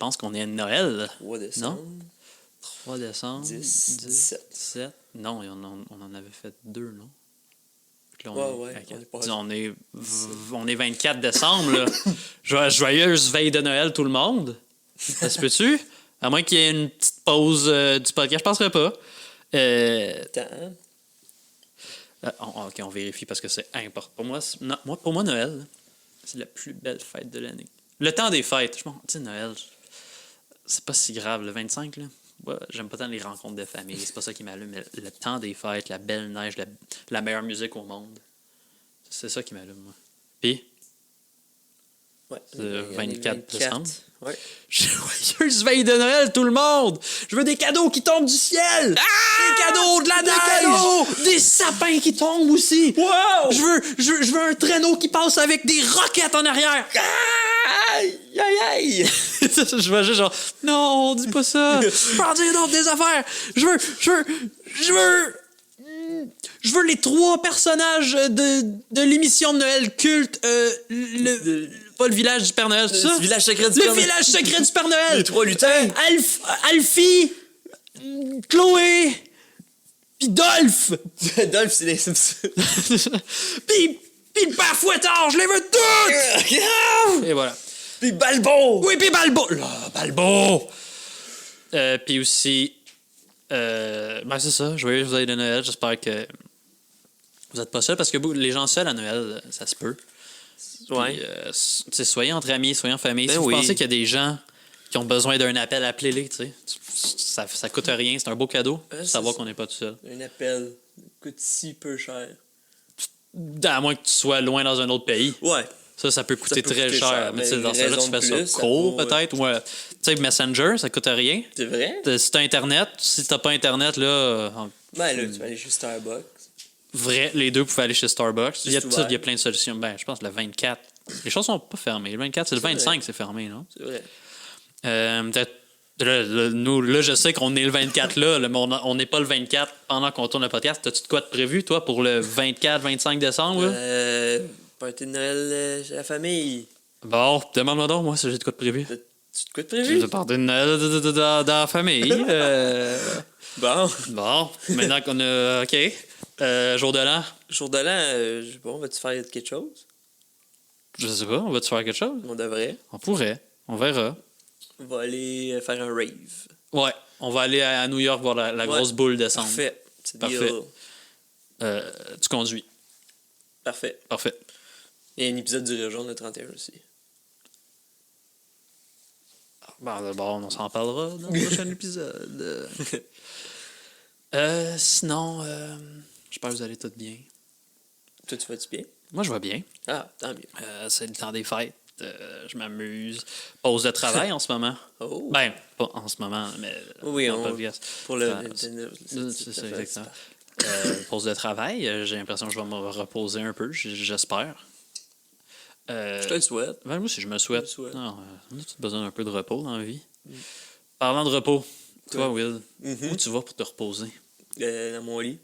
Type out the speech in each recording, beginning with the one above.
pense qu'on est à Noël. 3 décembre. 3 décembre. 17. Non, on en avait fait 2, non? Là, Ouais. On est 24 décembre, là. Joyeuse veille de Noël, tout le monde. Ça se peut-tu? À moins qu'il y ait une petite pause du podcast, je penserais pas. Attends. OK, on vérifie parce que c'est important. Pour moi, Noël, c'est la plus belle fête de l'année. Le temps des fêtes. Tu sais, Noël, c'est pas si grave. Le 25, là, ouais, j'aime pas tant les rencontres de famille. C'est pas ça qui m'allume. Mais le temps des fêtes, la belle neige, la meilleure musique au monde. C'est ça qui m'allume, moi. Puis, Ouais. le 24 décembre. Ouais. Joyeuse veille de Noël, tout le monde! Je veux des cadeaux qui tombent du ciel! Des cadeaux, de la neige! Des sapins qui tombent aussi! Wow! Je veux un traîneau qui passe avec des roquettes en arrière! Aïe, aïe! Je vois juste genre, non, dis pas ça! Je peux en dire d'autres des affaires! Je veux les 3 personnages de l'émission de Noël culte, pas le village du Père Noël, c'est ça? Le village secret du Père Noël. Village secret du Père Noël! Les 3 lutins. Alfie, Chloé, pis Dolph! Dolph, c'est les Simpsons. pis le Père Fouettard, je les veux tous! Et voilà. Puis Balbo! Oui, pis Balbo! Là, Balbo! Puis aussi... ben c'est ça, joyeux veille de Noël. J'espère que vous n'êtes pas seuls parce que les gens seuls à Noël, ça se peut. Ouais. Puis, soyez entre amis, soyez en famille. Ben si vous oui. pensez qu'il y a des gens qui ont besoin d'un appel, appelez-les. Ça coûte rien, c'est un beau cadeau. Savoir qu'on n'est pas tout seul. Un appel coûte si peu cher. À moins que tu sois loin dans un autre pays. Ouais. Ça peut coûter peut très coûter cher. cher, Mais mais dans ce cas-là, tu fais raison de ça plus, court, ça vaut, peut-être. Tu sais, Messenger, ça coûte rien. C'est vrai? Si t'as Internet, si t'as pas Internet, là... Ben là, tu vas aller chez Starbucks. Vrai, les deux pouvaient aller chez Starbucks. Il y a ouvert. il y a plein de solutions. Ben, je pense le 24. Les choses sont pas fermées. Le 24, c'est le 25, c'est fermé, non? C'est vrai. Peut-être. Nous, là, je sais qu'on est le 24 là, mais on n'est pas le 24 pendant qu'on tourne le podcast. T'as-tu de quoi de prévu, toi, pour le 24-25 décembre? Là? Party de Noël chez la famille. Bon, demande-moi donc, moi, si j'ai de quoi de prévu. Tu de quoi de J'ai prévu? de party de Noël dans la famille. Bon. Bon, maintenant qu'on a. OK. Jour de l'an, Jour de l'an, je sais pas, on va-tu faire quelque chose? je sais pas, on va-tu faire quelque chose? On devrait. On pourrait. On verra. On va aller faire un rave. Ouais, on va aller à New York voir la grosse boule descendre. Parfait. C'est Parfait. deal. Tu conduis. Parfait. Parfait. Il y a un épisode du Région le 31 aussi. Bon, d'abord, on s'en parlera dans le prochain épisode. Sinon, j'espère que vous allez tous bien. Toi, tu vas-tu bien? Moi, je vais bien. Ah, tant mieux. C'est le temps des fêtes. Je m'amuse. Pause de travail en ce moment. Oh. Ben, pas en ce moment, mais... Oui, dans le podcast. pour le... C'est ça, exactement. Pause de travail, j'ai l'impression que je vais me reposer un peu, j'espère. Je te le souhaite. Ben, moi aussi, je me souhaite. Je me souhaite. Non, on a tous besoin d'un peu de repos dans la vie. Parlant de repos, toi, Will, où tu vas pour te reposer? Dans mon lit.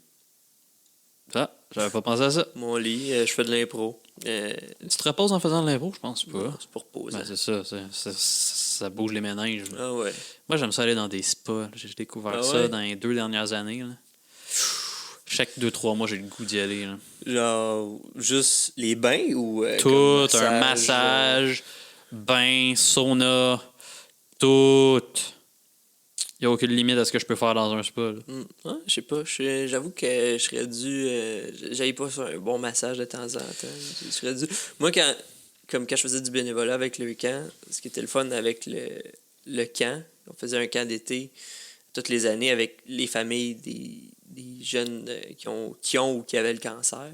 Ah, j'avais pas pensé à ça. Mon lit, je fais de l'impro. Tu te reposes en faisant de l'impro, je pense pas. C'est pour reposer. Ben, c'est ça, ça bouge les méninges. Ah ouais. Moi, j'aime ça aller dans des spas. J'ai découvert ça ouais? dans les 2 dernières années. Là. Chaque 2-3 mois, j'ai le goût d'y aller. Là. Genre, juste les bains ou... Tout, comme un massage, bain, sauna, tout. Il n'y a aucune limite à ce que je peux faire dans un spa. Là. Ah, je sais pas. J'avoue que je serais dû... j'aille pas sur un bon massage de temps en temps. Je serais dû... Moi, quand je faisais du bénévolat avec le camp, ce qui était le fun avec le camp, on faisait un camp d'été toutes les années avec les familles des jeunes qui ont ou qui avaient le cancer.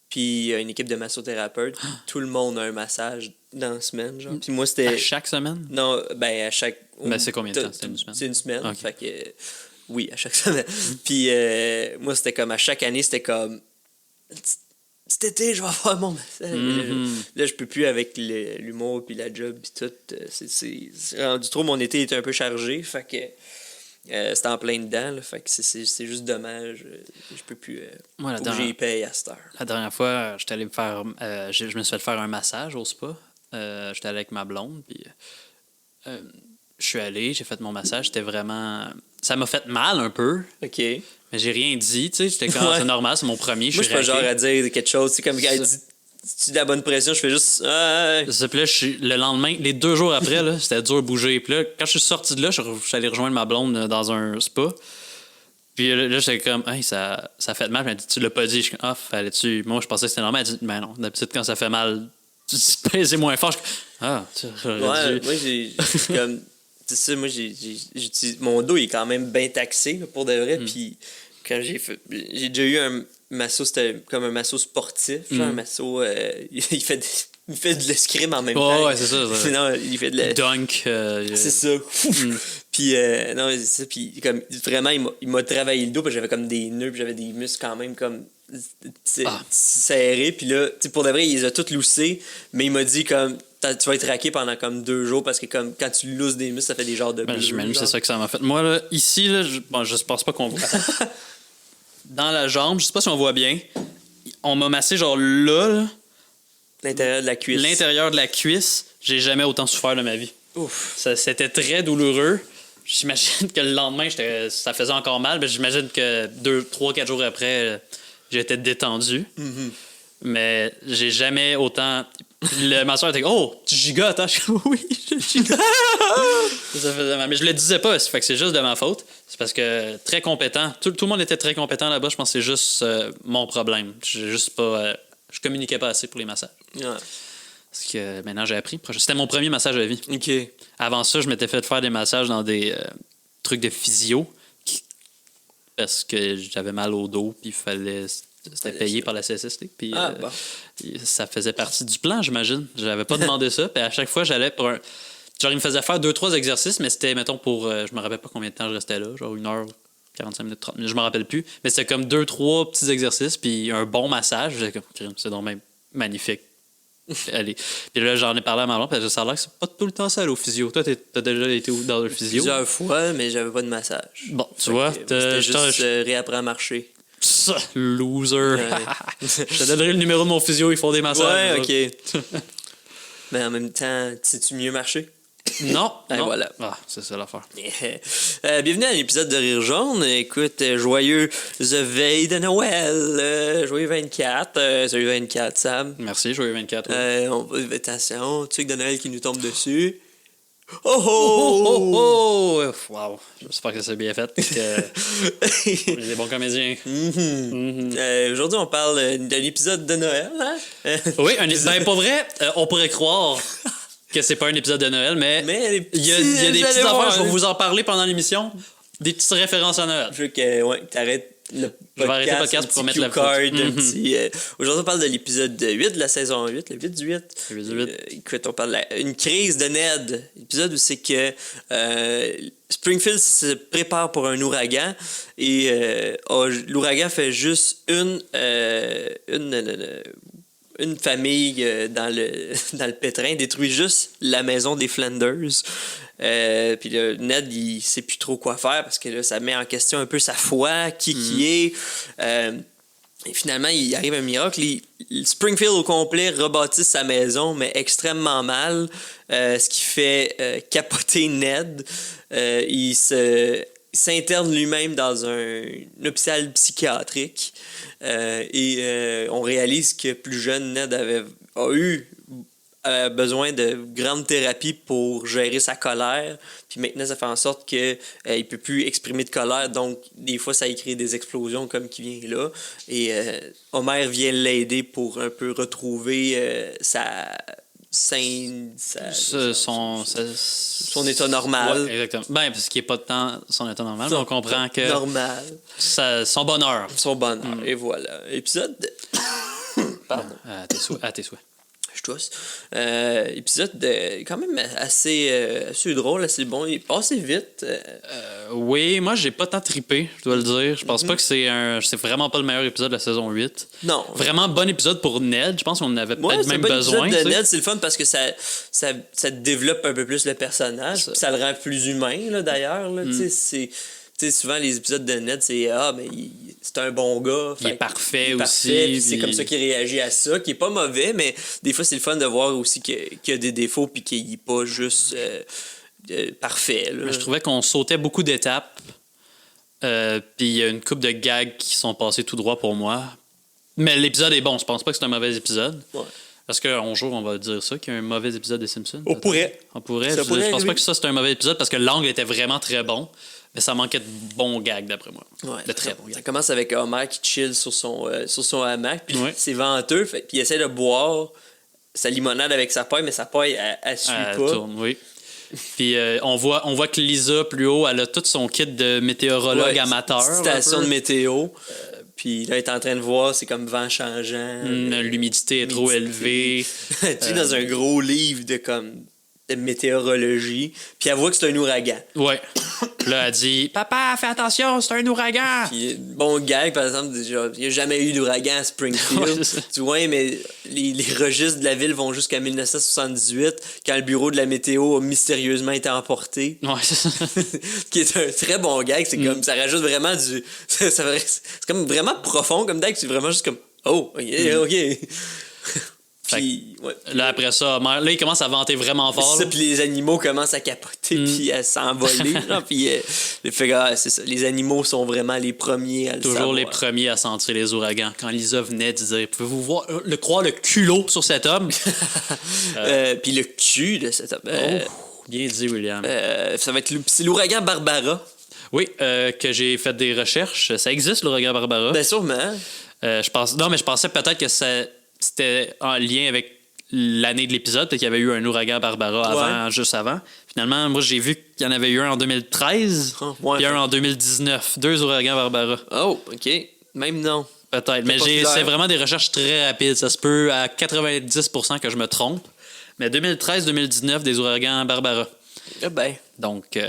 Puis il y a une équipe de massothérapeutes. Tout le monde a un massage dans la semaine. Genre. Puis moi, c'était... À chaque semaine? Non, ben à chaque... Ben, c'est combien de temps? C'était une semaine? C'est une semaine. Okay. Fait que... oui, à chaque semaine. Puis moi, c'était comme... À chaque année, c'était comme... Cet été, je vais faire mon massage. Là, je peux plus avec l'humour puis la job puis tout. C'est rendu trop... Mon été était un peu chargé. Fait que... c'était en plein dedans, là, fait que c'est juste dommage. Je peux plus. Moi, faut que j'y paye à cette heure. La dernière fois, j'étais allé me faire. Je me suis fait faire un massage au spa. J'étais allé avec ma blonde, puis. je suis allé, j'ai fait mon massage. C'était vraiment... Ça m'a fait mal un peu, OK. mais j'ai rien dit. Tu sais, j'étais comme, Ouais. c'est normal, c'est mon premier. Moi, je suis pas genre à dire quelque chose. C'est comme quand elle dit tu de la bonne pression, je fais juste. Puis là, le lendemain, les 2 jours après, là, c'était dur de bouger. Puis là, quand je suis sorti de là, je suis allé rejoindre ma blonde dans un spa. Puis là, j'étais comme, hey, ça fait mal. Elle m'a dit, tu l'as pas dit. Je suis comme, ah, fallait-tu. Moi, je pensais que c'était normal. Elle dit, ben non, d'habitude, quand ça fait mal, tu pèses moins fort. Je suis comme, ah, tu Ouais, moi, j'ai comme. C'est ça, moi, mon dos, il est quand même bien taxé, là, pour de vrai. Puis quand j'ai déjà eu un masso, c'était comme un masso sportif. Genre, un masso, il fait de l'escrime en même temps. Ouais, c'est ça. Non, il fait de la. Dunk. C'est ça. Puis, non, c'est ça. Puis, comme, vraiment, il m'a travaillé le dos, parce que j'avais comme des nœuds, puis j'avais des muscles quand même comme serrés. Puis là, tu sais, pour de vrai, il les a tous loussés, mais il m'a dit, comme, tu vas être raqué pendant comme 2 jours, parce que comme quand tu lousses des muscles, ça fait des genres de bleus. J'imagine que c'est ça que ça m'a fait. Moi, là, ici, là, je pense pas qu'on voit. Dans la jambe, je sais pas si on voit bien, on m'a massé genre là. L'intérieur de la cuisse. L'intérieur de la cuisse, j'ai jamais autant souffert de ma vie. Ouf. C'était très douloureux. J'imagine que le lendemain, ça faisait encore mal. Mais j'imagine que 2, 3, 4 jours après, j'étais détendu. Mm-hmm. Mais j'ai jamais autant. Le masseur était comme, oh, tu gigotes, hein? Je suis oui, je gigote. Ça faisait mal. Mais je le disais pas, fait que c'est juste de ma faute. C'est parce que très compétent. Tout le monde était très compétent là-bas. Je pense que c'est juste mon problème. J'ai juste pas. Je communiquais pas assez pour les massages. Ouais. Parce que maintenant, j'ai appris. C'était mon premier massage à vie. OK. Avant ça, je m'étais fait faire des massages dans des trucs de physio parce que j'avais mal au dos puis c'était payé par la CSST. Puis bon. ça faisait partie du plan, j'imagine. J'avais pas demandé ça. Puis à chaque fois, j'allais pour un... Genre, il me faisait faire 2-3 exercices, mais c'était, mettons, pour... je me rappelle pas combien de temps je restais là. Genre 1 heure, 45 minutes, 30 minutes. Je me rappelle plus. Mais c'était comme 2-3 petits exercices puis un bon massage. J'étais comme, c'est donc même magnifique. Allez. Puis là, j'en ai parlé à ma blonde, parce que ça a l'air que c'est pas tout le temps ça au physio. Toi, t'as déjà été où dans le physio? Plusieurs fois, mais j'avais pas de massage. Bon, tu vois, c'était juste réapprendre à marcher. Ça, loser. Je te donnerai le numéro de mon physio, ils font des massages. Ouais, OK. Mais en même temps, sais-tu mieux marcher? Non. Non. Voilà. Ah, c'est ça l'affaire. Bienvenue à l'épisode de Rire Jaune. Écoute, joyeux veille de Noël. Joyeux 24. Joyeux 24, Sam. Merci, joyeux 24. Attention, truc de Noël qui nous tombe dessus. Oh Oh, oh! oh, oh! Wow. J'espère que c'est bien fait. On est des bons comédiens. Aujourd'hui, on parle de l'épisode de Noël. Hein? Oui, ben, pas vrai, on pourrait croire que c'est pas un épisode de Noël, mais il y a des petites affaires, je vais vous en parler pendant l'émission. Des petites références à Noël. Je veux que t'arrêtes le podcast. Je vais arrêter le podcast pour mettre la card, photo. Aujourd'hui, on parle de l'épisode 8 de la saison 8, le 8 du 8. Le 8 du 8. Écoute, on parle d'une crise de Ned. L'épisode où c'est que Springfield se prépare pour un ouragan et l'ouragan fait juste une famille dans le pétrin, détruit juste la maison des Flanders. Puis là, Ned, il sait plus trop quoi faire parce que là, ça met en question un peu sa foi, qui est. Et finalement, il arrive un miracle. Springfield au complet rebâtisse sa maison, mais extrêmement mal, ce qui fait capoter Ned. Il s'interne lui-même dans un hôpital psychiatrique. Et on réalise que plus jeune, Ned a eu besoin de grande thérapie pour gérer sa colère. Puis maintenant, ça fait en sorte qu'il ne peut plus exprimer de colère. Donc, des fois, ça crée des explosions comme qui vient là. Et Homer vient l'aider pour un peu retrouver son état normal. Ouais, exactement. Ben, parce qu'il n'est pas de temps son état normal, mais on comprend que... Normal. Son bonheur. Son bonheur. Et voilà. Épisode... Pardon. À tes souhaits. Je tousse. Épisode quand même assez drôle, assez bon. Il passe vite. Oui, moi, j'ai pas tant trippé, je dois le dire. Je pense pas que c'est vraiment pas le meilleur épisode de la saison 8. Non. Vraiment bon épisode pour Ned. Je pense qu'on avait peut-être même besoin. L'épisode de Ned, c'est le fun parce que ça développe un peu plus le personnage. Ça le rend plus humain, là, d'ailleurs. Là, souvent, les épisodes de Ned, c'est mais c'est un bon gars. Il est parfait aussi. C'est comme ça qu'il réagit à ça, qui est pas mauvais, mais des fois, c'est le fun de voir aussi qu'il y a des défauts puis qu'il n'est pas juste. parfait. Là. Mais je trouvais qu'on sautait beaucoup d'étapes. Puis il y a une couple de gags qui sont passés tout droit pour moi. Mais l'épisode est bon. Je pense pas que c'est un mauvais épisode. Ouais. Parce qu'un jour, on va dire ça, qu'il y a un mauvais épisode des Simpsons. On pourrait. On pourrait. Ça pourrait Je pense arriver. pas que ça, c'est un mauvais épisode parce que l'angle était vraiment très bon. Mais ça manquait de bons gags, d'après moi. Ouais, de très bons ça gags. commence avec Homer qui chill sur son hamac. Puis Ouais. c'est venteux. Puis il essaie de boire sa limonade avec sa paille, mais sa paille, elle suit Elle pas. tourne, oui. Puis on voit que Lisa, plus haut, elle a tout son kit de météorologue Ouais, amateur. station un peu. de météo. Puis là, il est en train de voir, c'est comme vent changeant. L'humidité est trop élevée. Tu sais, dans un gros livre de météorologie. Puis elle voit que c'est un ouragan. Ouais. Là, elle dit Papa, fais attention, c'est un ouragan. Puis, bon gag, par exemple, genre, il n'y a jamais eu d'ouragan à Springfield. Ouais, c'est ça. Tu vois, mais les registres de la ville vont jusqu'à 1978, quand le bureau de la météo a mystérieusement été emporté. Ouais, c'est ça. Qui est un très bon gag. C'est comme, ça rajoute vraiment du. C'est comme vraiment profond comme gag. C'est vraiment juste comme, oh, ok, ok. Puis, ouais. Là, après ça, Homer, là, il commence à vanter vraiment fort. Ça, là. puis les animaux commencent à capoter puis à s'envoler. Genre, puis il fait que, c'est ça. Les animaux sont vraiment les premiers à le Toujours savoir. les premiers à sentir les ouragans. Quand Lisa venait de dire Pouvez-vous voir croire le culot sur cet homme Puis le cul de cet homme. Bien dit, William. Ça va être c'est l'ouragan Barbara. Oui, que j'ai fait des recherches. Ça existe, l'ouragan Barbara. Bien sûrement. Non, mais je pensais peut-être que c'était en lien avec l'année de l'épisode, peut-être qu'il y avait eu un ouragan Barbara avant, juste avant. Finalement, moi, j'ai vu qu'il y en avait eu un en 2013 ouais. et un en 2019. 2 ouragans Barbara. Oh, OK. Même non. Peut-être. Mais c'est vraiment des recherches très rapides. Ça se peut à 90% que je me trompe. Mais 2013-2019, des ouragans Barbara. Ah ben. Donc,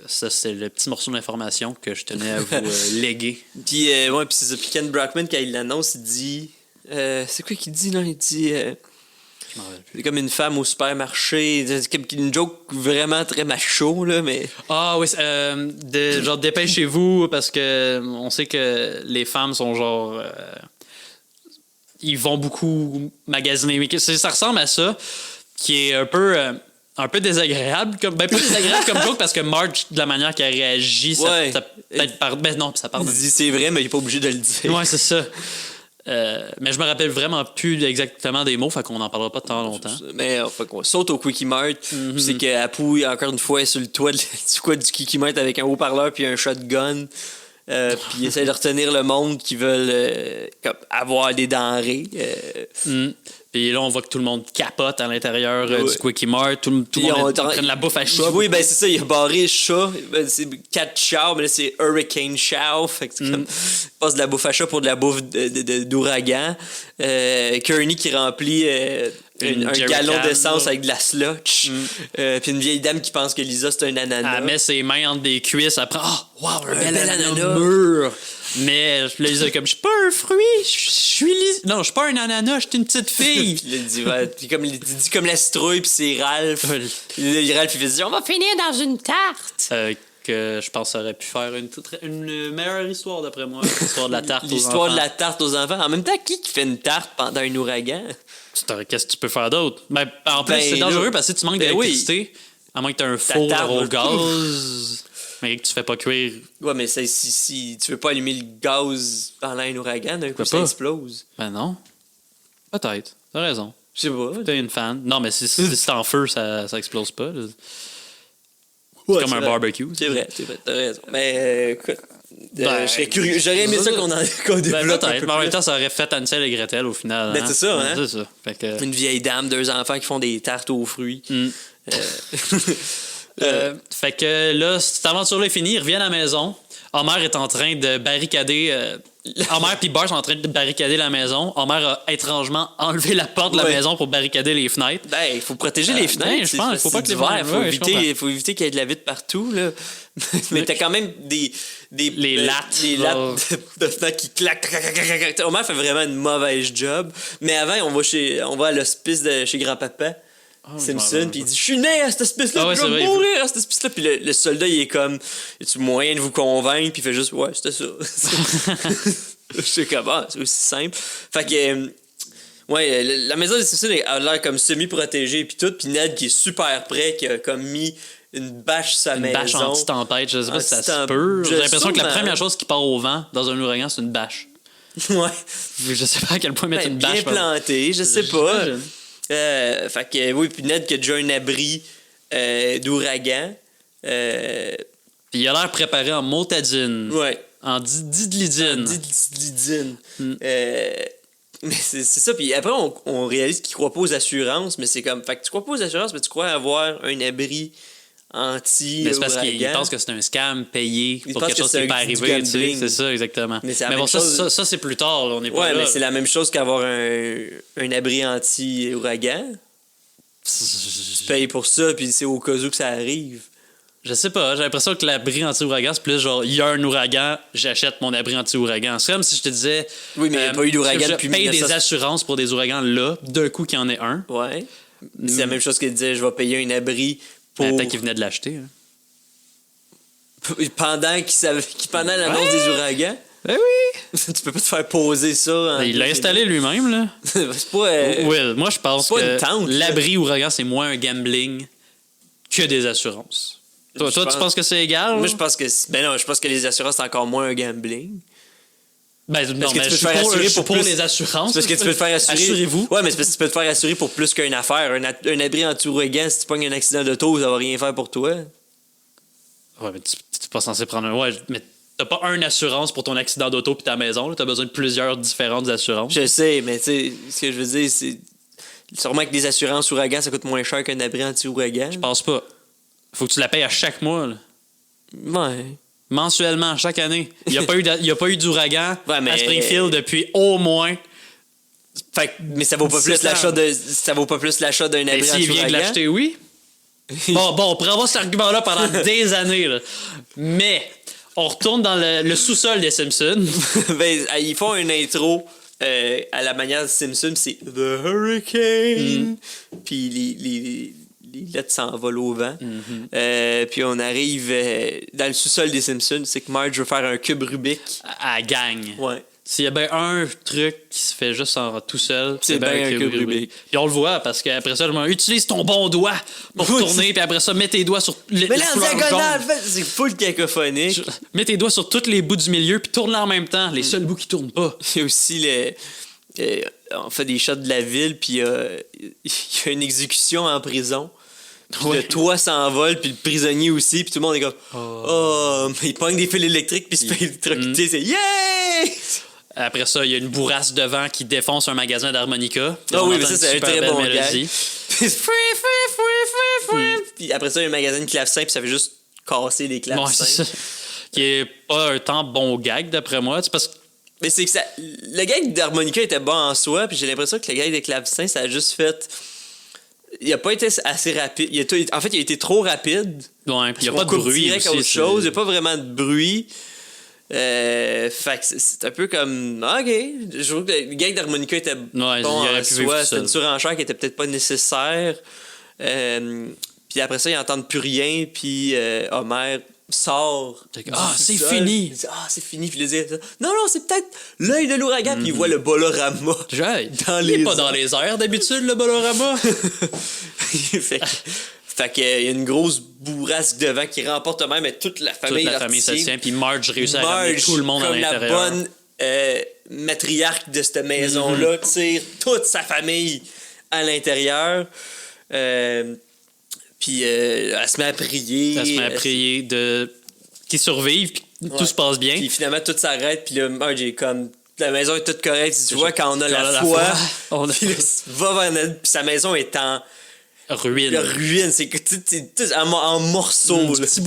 ça, c'est le petit morceau d'information que je tenais à vous léguer. Puis, ouais, puis c'est ça. Puis Ken Brockman, quand il l'annonce, il dit... c'est quoi qu'il dit, là? Il dit... Je m'en rappelle plus. c'est comme une femme au supermarché. C'est comme une joke vraiment très macho, là, mais... Ah oui, genre dépêchez-vous parce que on sait que les femmes sont genre... ils vont beaucoup magasiner. Mais ça ressemble à ça, qui est un peu désagréable. Pas désagréable comme joke parce que Marge, de la manière qu'elle réagit, Ouais. ça peut-être ben non, ça Il pardonne. dit c'est vrai, mais il est pas obligé de le dire. Ouais, c'est ça. Mais je me rappelle vraiment plus exactement des mots, fait qu'on n'en parlera pas tant longtemps. Mais fait qu'on saute au Quickie Mart. C'est qu'Apu, encore une fois, est sur le toit du Quickie Mart avec un haut-parleur puis un shotgun. Puis il essaie de retenir le monde qui veulent comme avoir des denrées. Puis là, on voit que tout le monde capote à l'intérieur Ouais. du Quickie Mart. Tout le monde prend de la bouffe à chat. Oui, ben c'est ça, il a barré chat. Ben, c'est 4 chats, mais là c'est Hurricane Chow. Fait que c'est comme. Il passe de la bouffe à chat pour de la bouffe d'ouragan. Kearney qui remplit un jerry gallon can, d'essence là. avec de la slotch. Puis une vieille dame qui pense que Lisa c'est un ananas. Elle met ses mains entre des cuisses, elle prend wow, un bel ananas ananas. mûr. Mais là, Lisa est comme, je suis pas un fruit, je suis non, je suis pas un ananas, je suis une petite fille. Puis là, il dit, ouais, puis comme, il dit comme la citrouille, puis c'est Ralph. Ouais. Puis là, Ralph, il fait dire, on va finir dans une tarte. Que je pense que ça aurait pu faire une meilleure histoire, d'après moi. L'histoire de la tarte aux L'histoire de enfants. la tarte aux enfants. En même temps, qui fait une tarte pendant un ouragan? Qu'est-ce que tu peux faire d'autre? Ben, en plus, Ben, c'est dangereux là, parce que si tu manques ben d'électricité, à moins que tu aies un four tarte, au là. gaz, mais que tu fais pas cuire. Ouais, mais si tu veux pas allumer le gaz pendant un ouragan, d'un coup, Peux ça pas. explose. Ben non. Peut-être. T'as raison. Je sais pas. T'es une fan. Non, mais si c'est en feu, ça explose pas. là. Ouais, comme un vrai. barbecue. C'est vrai, t'as raison. Mais écoute, Ben, je serais curieux. J'aurais aimé ça qu'on Ben, développe un peut-être. peu Mais en même plus. temps, ça aurait fait Hansel et Gretel au final. Ben, c'est ça, hein? C'est ça. Fait que, Une vieille dame, 2 enfants qui font des tartes aux fruits. fait que là, cette aventure-là est finie. Ils reviennent à la maison. Homer est en train de barricader. Homer et Bart sont en train de barricader la maison. Homer a étrangement enlevé la porte de la Ouais. maison pour barricader les fenêtres. Ben, il faut protéger les fenêtres. ben, je pense, il faut pas que les l'hiver. fenêtres- ouais, je comprends. Faut éviter qu'il y ait de la vitre partout, là. Mais t'as quand même Les lattes. Les lattes de fenêtres qui claquent. Homer fait vraiment une mauvaise job. Mais avant, on va à l'hospice de chez grand-papa. Simpson, puis il dit, je suis né à cette hospice-là, Ah ouais, puis je c'est vais vrai, mourir à cette hospice-là. Puis le soldat, il est comme, y a-tu moyen de vous convaincre? Puis il fait juste, ouais, c'était ça. Je sais comment, c'est aussi simple. Fait que Ouais, la maison des Simpsons a l'air comme semi-protégée puis tout, puis Ned qui est super prêt, qui a comme mis une bâche sur sa Une maison. bâche anti-tempête, je sais pas si ça se peut. Je J'ai l'impression que la sûrement. première chose qui part au vent dans un ouragan, c'est une bâche. Ouais. Je sais pas à quel point mettre Ben, une bien bâche. planté, je sais pas. J'imagine. Fait que oui, puis Ned qui a déjà un abri d'ouragan. Puis il a l'air préparé en motadine, Ouais. en didlidine. Didlidine. Mm. Mais c'est ça. Puis après, on réalise qu'il croit pas aux assurances, mais c'est comme. Fait que tu crois pas aux assurances, mais tu crois avoir un abri anti. Mais c'est parce qu'il pense que c'est un scam payé Il pour pense quelque que chose c'est qui n'est pas du arrivé. Tu sais, gambling. c'est ça, exactement. Mais c'est la Mais bon, même chose. ça c'est plus tard. Là, on n'est pas Ouais, là. mais c'est la même chose qu'avoir un abri anti-ouragan. Tu payes pour ça, puis c'est au cas où que ça arrive. Je sais pas, j'ai l'impression que l'abri anti-ouragan, c'est plus genre, il y a un ouragan, j'achète mon abri anti-ouragan. C'est comme si je te disais. Oui, mais il n'y a pas eu d'ouragan je depuis paye 1900. des assurances pour des ouragans là, d'un coup qu'il y en ait un. Ouais. C'est la même chose qu'il disait, je vais payer un abri pour. Peut-être qu'il venait de l'acheter. Hein. Pendant l'annonce des ouragans. Ben oui! Tu peux pas te faire poser ça. Il l'a installé lui-même, là. C'est pas. Will, moi je pense c'est pas une que tente, là. l'abri ouragan, c'est moins un gambling que des assurances. Toi, Je tu penses que c'est égal? Moi, je pense que. Ben non, je pense que les assurances, c'est encore moins un gambling. Ben, non, Parce que mais tu je peux suis te faire assurer je suis pour pour plus- les assurances. C'est parce que tu peux te faire assurer. Assurez-vous. Ouais, mais c'est parce que tu peux te faire assurer pour plus qu'une affaire. Un abri anti-ouragan, si tu pognes un accident d'auto, ça va rien faire pour toi. Ouais, mais tu n'es pas censé prendre un. Ouais, mais t'as pas une assurance pour ton accident d'auto puis ta maison. Tu as besoin de plusieurs différentes assurances. Je sais, mais tu sais, ce que je veux dire, c'est. Sûrement que des assurances ouragan, ça coûte moins cher qu'un abri anti-ouragan. Je pense pas. Faut que tu la payes à chaque mois. Là. Ouais. Mensuellement, chaque année. Il n'y a pas eu d'ouragan Ouais, mais- à Springfield depuis au moins. Fait que- mais ça vaut pas plus 17 ans. l'achat d'un Et abri s'il vient de anti-ouragan. l'acheter, oui. Bon, on pourrait avoir cet argument-là pendant des années. Là. Mais on retourne dans le sous-sol des Simpsons. Ben, ils font une intro à la manière de Simpson, c'est The Hurricane. Puis les lettres s'envolent au vent. Puis on arrive dans le sous-sol des Simpsons, c'est que Marge veut faire un cube Rubik. À la gang. Ouais. S'il y a bien un truc qui se fait juste tout seul, C'est bien un cube Rubik. Puis on le voit parce qu'après ça, je me dis, utilise ton bon doigt pour Oui, tourner, puis après ça, mets tes doigts sur Mais là, en couleur diagonale, jaune. c'est full cacophonique. Mets tes doigts sur tous les bouts du milieu, puis tourne-les en même temps. Les seuls bouts qui tournent pas. Il y a aussi on fait des shots de la ville, puis il y a une exécution en prison. Puis Ouais. le toit s'envole, puis le prisonnier aussi, puis tout le monde est comme oh, mais il pogne des fils électriques, puis il se fait électrocuter, c'est yeah! Après ça, il y a une bourrasse de vent qui défonce un magasin d'harmonica. Ah On oui, mais entend ça, une c'est un super très belle bon mélodie. gag. Puis après ça, il y a un magasin de clavecins, puis ça fait juste casser les Ouais, clavecins. c'est ça. Qui est pas un temps bon gag, d'après moi. C'est parce que Mais c'est que ça, le gag d'harmonica était bon en soi, puis j'ai l'impression que le gag des clavecins, ça a juste fait. Il a pas été assez rapide. En fait, il a été trop rapide. ouais, puis il n'y a On pas de coupe bruit. direct à aussi, autre c'est- chose. Il n'y a pas vraiment de bruit. Fait que c'est un peu comme. Ok. Je trouve que le gag d'harmonica était il bon aurait en pu vivre soi. tout C'était une seul. surenchère qui était peut-être pas nécessaire. Puis après ça, ils n'entendent plus rien. Puis Homer sort. Fait que, du ah, c'est sous-sol. fini. Il dit, ah, c'est fini. Puis il dit, non, non, c'est peut-être l'œil de l'ouragan. Puis il voit le bolorama. Hey, Dans il est les pas dans les airs d'habitude, le Bolorama. Fait qu'il y a une grosse bourrasque de vent qui remporte même, mais toute la Toute famille. la famille se tient, puis Marge réussit à ramener Marge, tout le monde à comme la l'intérieur. bonne matriarche de cette maison-là, tire toute sa famille à l'intérieur. Puis elle se met à prier. Elle se met à prier qu'ils survivent, puis Ouais. tout se passe bien. Puis finalement, tout s'arrête. Puis là, Marge est comme. La maison est toute correcte. Tu vois, quand on a Quand la on a la foi, foi, on a- puis là, va vers Ned, puis sa maison est en Ruine. ruine. C'est que tout en morceaux. Du là. petit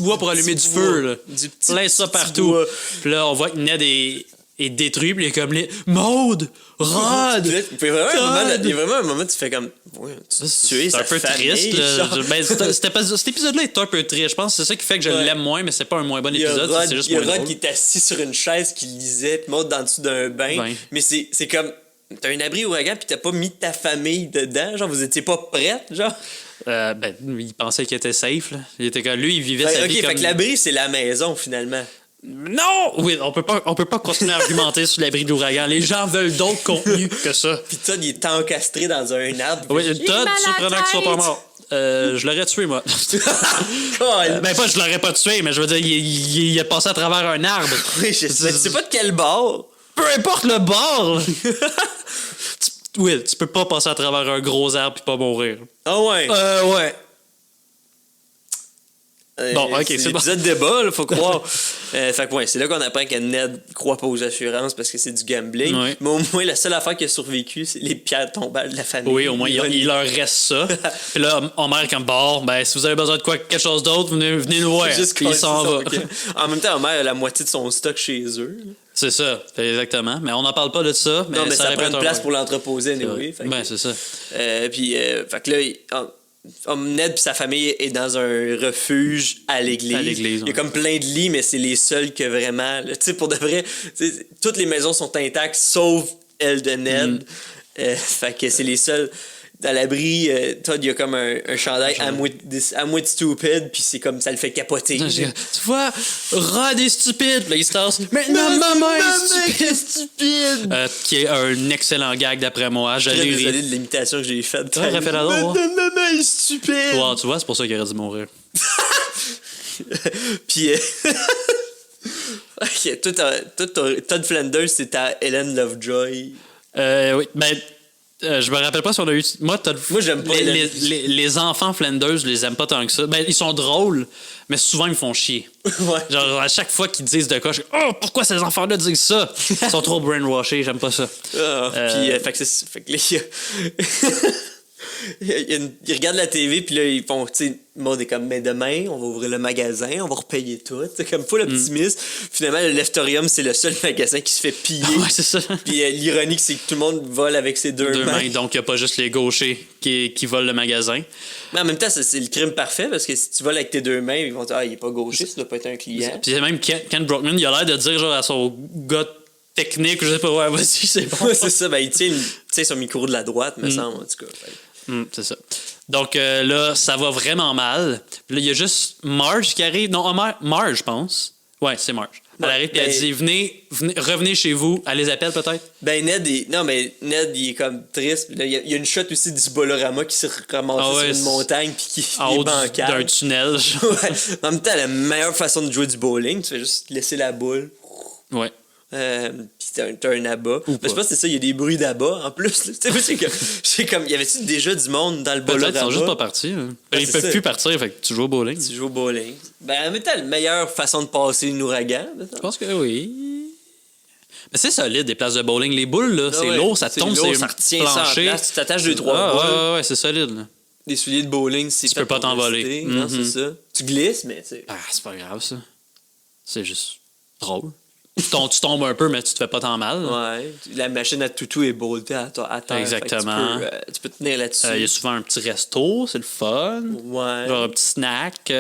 bois pour allumer du Petit feu, bois. là. Du petit- Plein ça petit partout. bois. Puis là, on voit que Ned est détruit, puis il est comme les Maude! Rod! Puis là, il y a Todd! vraiment un moment où tu fais comme. Ouais, tu es C'est sa un peu famille, triste. Là. genre. Ben, cet épisode-là est un peu triste. Je pense que c'est ça qui fait que je Ouais. l'aime moins, mais c'est pas un moins bon Il y a épisode. Rod, c'est juste il y a moins Rod drôle. qui est assis sur une chaise qui lisait, puis Maud dans le dessous d'un bain. Ben. Mais c'est comme. T'as un abri ouragan, puis t'as pas mis ta famille dedans. Genre, vous étiez pas prête, genre. Ben, il pensait qu'il était safe. Là. Il était comme lui, il vivait Ben, sa ok, vie fait comme... que l'abri, c'est la maison, finalement. Non! Oui, on peut pas continuer à argumenter sur l'abri de l'ouragan. Les gens veulent d'autres contenus que ça. Puis Todd, il est encastré dans un arbre. Oui, Puis, Todd, il m'a la surprenant qu'il soit pas tête! mort. Je l'aurais tué, moi. Colin. Pas, je l'aurais pas tué, mais je veux dire, il est passé à travers un arbre. Oui, je sais. Mais tu sais pas de quel bord. Peu importe le bord! Oui, tu peux pas passer à travers un gros arbre et pas mourir. Ah ouais. Ouais. Bon, ok, c'est bon. l'épisode débat, là, faut croire. Fait que ouais, c'est là qu'on apprend que Ned croit pas aux assurances parce que c'est du gambling. Ouais. Mais au moins, la seule affaire qui a survécu, c'est les pierres tombales de la famille. Oui, au moins, il leur reste ça. Puis là, Homer est comme, bon, ben, si vous avez besoin de quelque chose d'autre, venez nous voir. Juste Puis il s'en va. En même temps, Homer a la moitié de son stock chez eux. C'est ça, exactement. Mais on n'en parle pas de ça. Non, mais ça prend une place un... pour l'entreposer, anyway. Ben, c'est ça. Puis, fait que là, Ned et sa famille est dans un refuge à l'église. Il y a comme plein de lits, mais c'est les seuls que vraiment... Tu sais, pour de vrai, toutes les maisons sont intactes, sauf elle de Ned. Fait que c'est les seuls... À l'abri, Todd, il y a comme un chandail à moitié stupide, puis c'est comme ça le fait capoter. Tu vois, Rod est stupide. Là, il se tasse. Maintenant, maman est stupide. Qui est un excellent gag d'après moi. Je suis très désolé de l'imitation que j'ai faite. Ouais, répète-la donc. Maman est stupide. Wow, tu vois, c'est pour ça qu'il aurait dû mourir. Puis, ok, Todd Flanders, c'est ta Helen Lovejoy. Oui, ben... je me rappelle pas si on a eu. Moi j'aime pas les enfants Flanders, je les aime pas tant que ça. Ben, ils sont drôles, mais souvent ils me font chier. Ouais. Genre, à chaque fois qu'ils disent de quoi, je dis, oh, pourquoi ces enfants-là disent ça? Ils sont trop brainwashés, j'aime pas ça. Puis, fait que là, ils regardent la TV, puis là, ils font, tu sais, le monde est comme, mais demain, on va ouvrir le magasin, on va repayer tout. C'est comme full optimiste. Finalement, le Leftorium, c'est le seul magasin qui se fait piller. Ouais, c'est ça. Puis l'ironique, c'est que tout le monde vole avec ses deux mains. Donc, il n'y a pas juste les gauchers qui volent le magasin. Mais en même temps, c'est le crime parfait, parce que si tu voles avec tes deux mains, ils vont dire, ah, il est pas gaucher, ça doit pas être un client. Puis même Ken Brockman, il a l'air de dire genre à son gars technique, je sais pas, ouais, vas-y, c'est bon. C'est ça, ben, il tient son micro de la droite, me semble, en tout cas. C'est ça. Donc là, ça va vraiment mal. Puis là, il y a juste Marge qui arrive. Non, Marge, je pense. Ouais, c'est Marge. Elle arrive et elle dit revenez chez vous. Elle les appelle peut-être? Ben, Ned, il est comme triste. Il y a une shot aussi du Bolorama qui s'est ramassé sur une montagne puis qui est bancal. D'un tunnel. Ouais. En même temps, la meilleure façon de jouer du bowling, tu fais juste laisser la boule. Ouais. Pis t'as un abat. Je pense que c'est ça, il y a des bruits d'abat en plus. C'est comme, y avait-tu déjà du monde dans le Bolorama? Peut-être, ils sont juste pas partis. Ils peuvent plus partir, fait que tu joues au bowling. Tu joues au bowling. Ben, en même temps, la meilleure façon de passer une ouragan. Je pense que oui. Mais c'est solide, des places de bowling. Les boules, là, c'est lourd, ça tombe, lourd, ça retient ça en place. Tu t'attaches 2-3 boules. Ouais, c'est solide. Là. Des souliers de bowling, c'est tu peux pas t'envoler. Non, c'est ça. Tu glisses, mais tu sais. Ah, c'est pas grave, ça. C'est juste drôle. Tu tombes un peu, mais tu te fais pas tant mal. Ouais. La machine à toutou est boltée à terre. Exactement. Tu peux tenir là-dessus. Il y a souvent un petit resto, c'est le fun. Ouais. Genre un petit snack.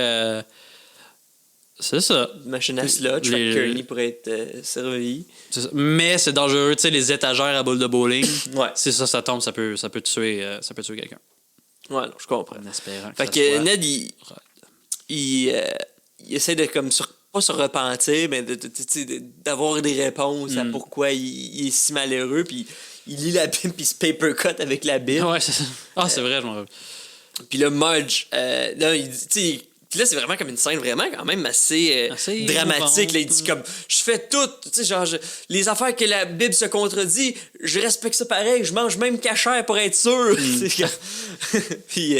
C'est ça. Machine à slot, Kearney pourrait être servi. Mais c'est dangereux, tu sais, les étagères à boules de bowling. Ouais. Si ça tombe, ça peut tuer quelqu'un. Ouais, non, je comprends. En espérant fait que Ned, il essaie de comme pas se repentir, mais d'avoir des réponses à pourquoi il est si malheureux, puis il lit la Bible, puis il se paper cut avec la Bible. Ouais, c'est ça. Ah, c'est vrai, je m'en rappelle. Puis là, Marge, là, il dit, puis là, c'est vraiment comme une scène vraiment quand même assez dramatique. Là, il dit comme, je fais tout, tu sais, genre, les affaires que la Bible se contredit, je respecte ça pareil, je mange même cachère pour être sûr. Puis,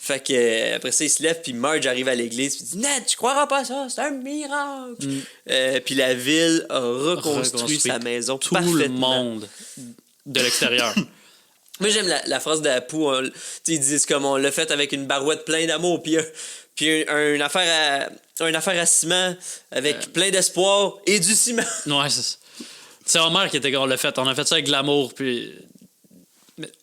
fait que après ça, il se lève, puis Marge arrive à l'église, puis dit, Ned, tu croiras pas ça, c'est un miracle. Puis la ville a reconstruit sa maison tout parfaitement. Le monde de l'extérieur. Moi, j'aime la phrase de Apu. Ils disent comme on l'a fait avec une barouette pleine d'amour, puis une affaire à ciment avec plein d'espoir et du ciment. Ouais, c'est ça. C'est Homer qui était qu'on l'a fait. On a fait ça avec de l'amour, puis...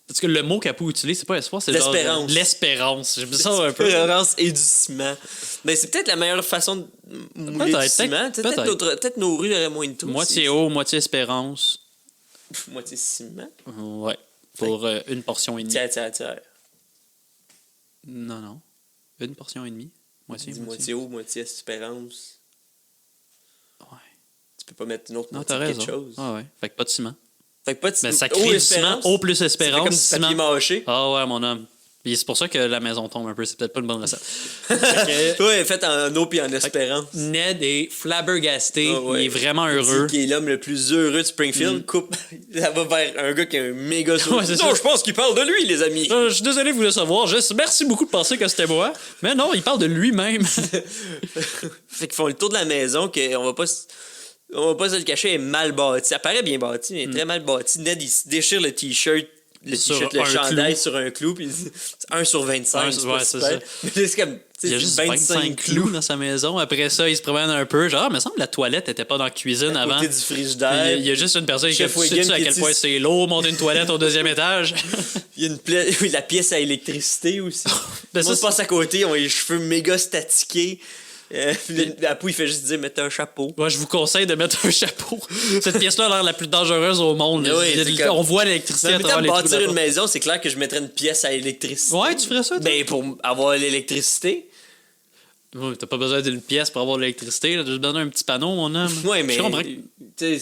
Parce que le mot qu'Apu utilise, c'est pas espoir, c'est l'espérance. Genre l'espérance. J'aime ça un peu. L'espérance et du ciment. Mais c'est peut-être la meilleure façon de mouler du ciment. Peut-être nos rues auraient moins de tout. Moitié eau, moitié espérance. Moitié ciment? Ouais. Pour une portion et demie. Tiens. Non. Une portion et demie. Moitié eau, moitié espérance. peux pas mettre une autre Non, moitié t'as de raison. quelque chose. Ah ouais. Fait que pas de ciment. Fait que pas de Mais ça eau, crée du espérance. ciment. Eau plus Ça fait espérance. comme du ciment. papier mâché. Ah ouais, mon homme. Puis c'est pour ça que la maison tombe un peu. C'est peut-être pas une bonne recette. Ouais, fait en eau puis en espérance. Ned est flabbergasté. Ah ouais. Il est vraiment Il heureux. dit qu'il est l'homme le plus heureux de Springfield. Coupe, ça va vers un gars qui a un méga sourire. Ouais, c'est Non, ça. je pense qu'il parle de lui, les amis. Je suis désolé de vous le savoir. Merci beaucoup de penser que c'était moi. Mais non, il parle de lui-même. Fait qu'ils font le tour de la maison, qu'on va pas se le cacher, elle est mal bâtie. Ça paraît bien bâti, mais elle est très mal bâtie. Ned, il se déchire le t-shirt, le chandail clou. sur un clou, puis il dit 1 sur 25. Ouais, pas c'est super. ça. Mais là, c'est comme, Il y a juste 25 clous dans sa maison. Après ça, il se promène un peu. Genre, il me semble que la toilette n'était pas dans la cuisine à avant. côté du Puis frigidaire. il y a juste une personne qui Chef tu Wiggum sais à qui quel dit- point c'est lourd monter une toilette au 2e étage. Il y a oui, la pièce à électricité aussi. Ben Tout le monde ça, passe à côté, ils ont les cheveux méga statiqués. Apu, il fait juste dire mettez un chapeau. Ouais, je vous conseille de mettre un chapeau. Cette pièce-là a l'air la plus dangereuse au monde. Oui, c'est comme- On voit l'électricité à Mais travers les trous bâtir de la une porte. maison, c'est clair que je mettrais une pièce à électricité. Ouais, tu ferais ça, toi? Ben, pour avoir l'électricité. Ouais, t'as pas besoin d'une pièce pour avoir de l'électricité. Là. T'as juste besoin d'un petit panneau, mon homme. Ouais, mais. Je comprends, Tu sais,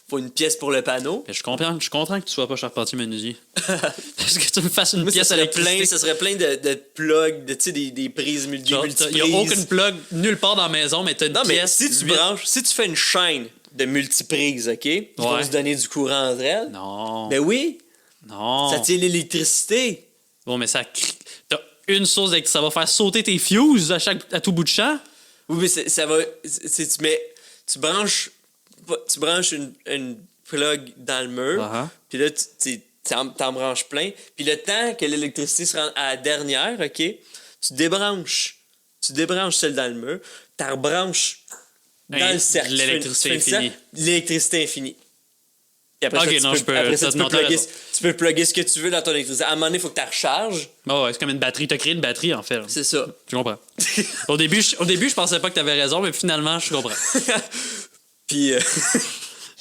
faut une pièce pour le panneau. mais je comprends que tu sois pas charpentier menuisier. Parce que tu me fasses une Moi, pièce à l'électricité. ça serait plein de plugs, tu sais, des prises Il n'y a multiprises. aucune plug nulle part dans la maison, mais t'as une Non, mais pièce. si tu 8. branches, si tu fais une chaîne de multiprises, OK? Ils vont Ouais. se donner du courant entre elles. Non. Ben oui, Non. ça tient l'électricité. Bon, mais t'as une source d'électricité. Ça va faire sauter tes fuses à tout bout de champ. Oui, mais ça va. Tu branches une plug dans le mur, Uh-huh. puis là, t'en branches plein. Puis le temps que l'électricité se rende à la dernière, OK, tu débranches. Tu débranches celle dans le mur, tu rebranches dans le cercle. L'électricité Tu fais une infinie. cercle, l'électricité infinie. Puis après Ok, ça, non, je peux- après ça, ça, tu peux non, t'as plugger, raison. tu peux plugger ce que tu veux dans ton électricité. À un moment donné, il faut que tu la recharges. Oh, ouais, c'est comme une batterie. T'as créé une batterie, en fait. là. C'est ça. Je comprends. Au début, je pensais pas que t'avais raison, mais finalement, je comprends. Puis.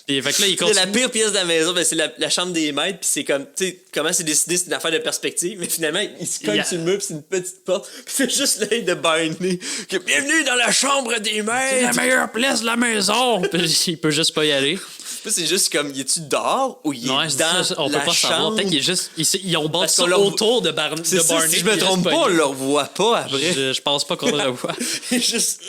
Et fait que là, il C'est la continue. pire pièce de la maison, ben, c'est la chambre des maîtres, puis c'est comme, tu sais, comment c'est décidé, c'est une affaire de perspective, mais finalement, il se cogne Yeah. sur le mur, puis c'est une petite porte, puis il fait juste l'œil de Barney, que bienvenue dans la chambre des C'est la maîtres! meilleure place de la maison! Puis il peut juste pas y aller. Puis c'est juste comme, il est-tu dehors ou il est Ouais, c'est dans ça, on peut la pas savoir. chambre? Peut-être qu'il est juste. Ils ont Parce bâti ça qu'on leur- autour de, C'est de ça, Barney. si je me puis il trompe reste pas, on pogné. le revoit pas après. Je pense pas qu'on le revoit. Il est juste...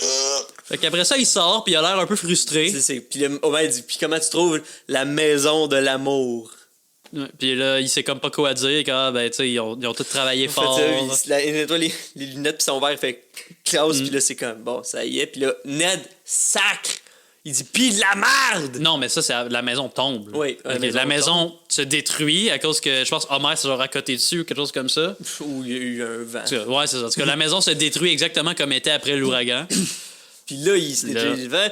Fait qu'après ça, il sort, puis il a l'air un peu frustré. Puis le Homer, il dit, puis comment tu trouves la maison de l'amour? Ouais, puis là, il sait comme pas quoi dire. Quand, ben, tu sais, ils ont tous travaillé En fait, fort. il nettoie les lunettes, puis son verre, il fait classe, puis là, c'est comme, bon, ça y est. Puis là, Ned sacre. Il dit, pis de la merde! Non, mais ça, c'est la maison tombe. Oui, Ok, la maison se détruit à cause que, je pense, Homer s'est genre à côté dessus ou quelque chose comme ça. Ou il y a eu un vent. En tout cas, ouais, c'est ça. En tout cas, la maison se détruit exactement comme était après l'ouragan. Puis là, il se Là. nettoie le vent.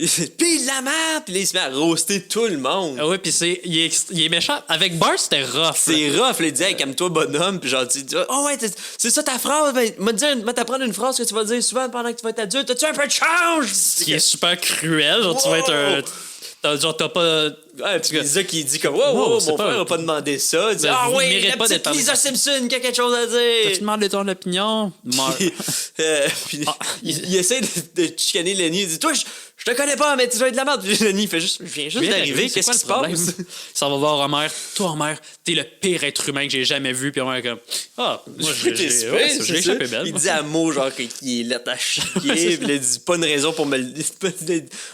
Il fait, pis de la merde! Puis là, il se met à roaster tout le monde. Ah ouais, puis il est méchant. Avec Bart, c'était rough. C'est rough, là, il dit, hey, calme-toi, bonhomme. Puis genre, tu dis, oh ouais, c'est ça ta phrase. Ben, m'a t'apprendre une phrase que tu vas dire souvent pendant que tu vas être adulte. T'as-tu un peu de change? Ce qui est super cruel. Genre, tu vas être un. Genre, t'as pas. Ouais, puis Lisa qui dit comme, wow, Wow, wow, c'est mon pas- frère a pas demandé ça. Il dit, Ben, ah vous oui, méritez la pas petite d'être Lisa Simpson qui a quelque chose à Tu dire. demandes ton opinion? Meurs. Puis, il essaie de chicaner Lenny. Il dit, toi, je te connais pas, mais tu dois être de la merde. Puis Lenny, il fait juste, je viens juste d'arriver, C'est qu'est-ce quoi qui se le problème? passe? Ça va voir Homer. Toi, Homer, t'es le pire être humain que j'ai jamais vu. Puis Homer est comme. Ah, moi, T'es super, ouais, c'est j'ai ça. échappé belle. Il moi. dit à Mo, genre, qu'il est là à chier. Puis il a dit, pas une raison pour me le dire.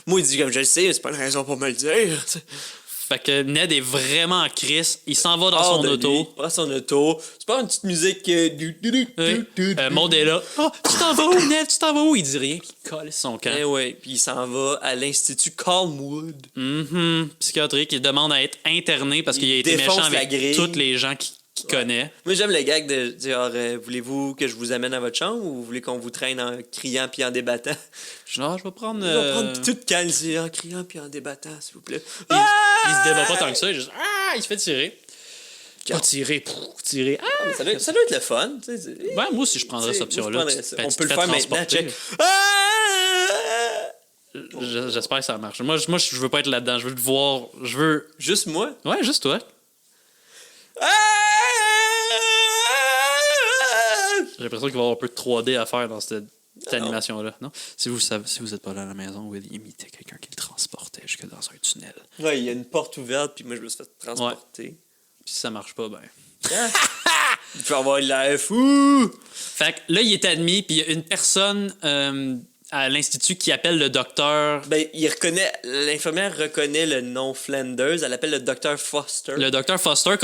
Moi, il dit, comme je le sais, mais c'est pas une raison pour me le dire. Fait que Ned est vraiment en crise. Il s'en va dans Hors son de auto. lui, il prend son auto. C'est pas une petite musique. Oui. Maud est là. Oh, tu t'en vas où, Ned? Tu t'en vas où? Il dit rien, puis il colle son camp. Eh ouais, puis il s'en va à l'Institut Calmwood. Psychiatrique, il demande à être interné parce qu'il a Il été défonce méchant la avec grille. toutes les gens qu'il connaît. Moi, j'aime le gag de dire voulez-vous que je vous amène à votre chambre ou vous voulez qu'on vous traîne en criant puis en débattant? Je dis, ah, je vais prendre. On va prendre tout calme, c'est en criant puis en débattant, s'il vous plaît. Il se débat pas tant que ça, il, juste, il se fait tirer. Pas tirer, tirer. Ah! Ça doit être le fun. Tu sais, Ouais, moi aussi, je prendrais cette option-là. moi, je prendrais ça. Ben, On tu peut te le fais faire maintenant, transporter. check. J'espère que ça marche. Moi, je veux pas être là-dedans. Je veux te voir. Je veux. Juste moi? Ouais, juste toi. J'ai l'impression qu'il va y avoir un peu de 3D à faire dans cette cette animation-là, non? Si vous êtes pas là à la maison, Will imitait quelqu'un qui le transportait jusque dans un tunnel. Ouais, il y a une porte ouverte, puis moi, je me suis fait transporter. Puis si ça marche pas, ben... Il peut avoir l'air fou! Fait que là, il est admis, puis il y a une personne à l'institut qui appelle le docteur... Ben, l'infirmière reconnaît le nom Flanders, elle appelle le docteur Foster. Le docteur Foster,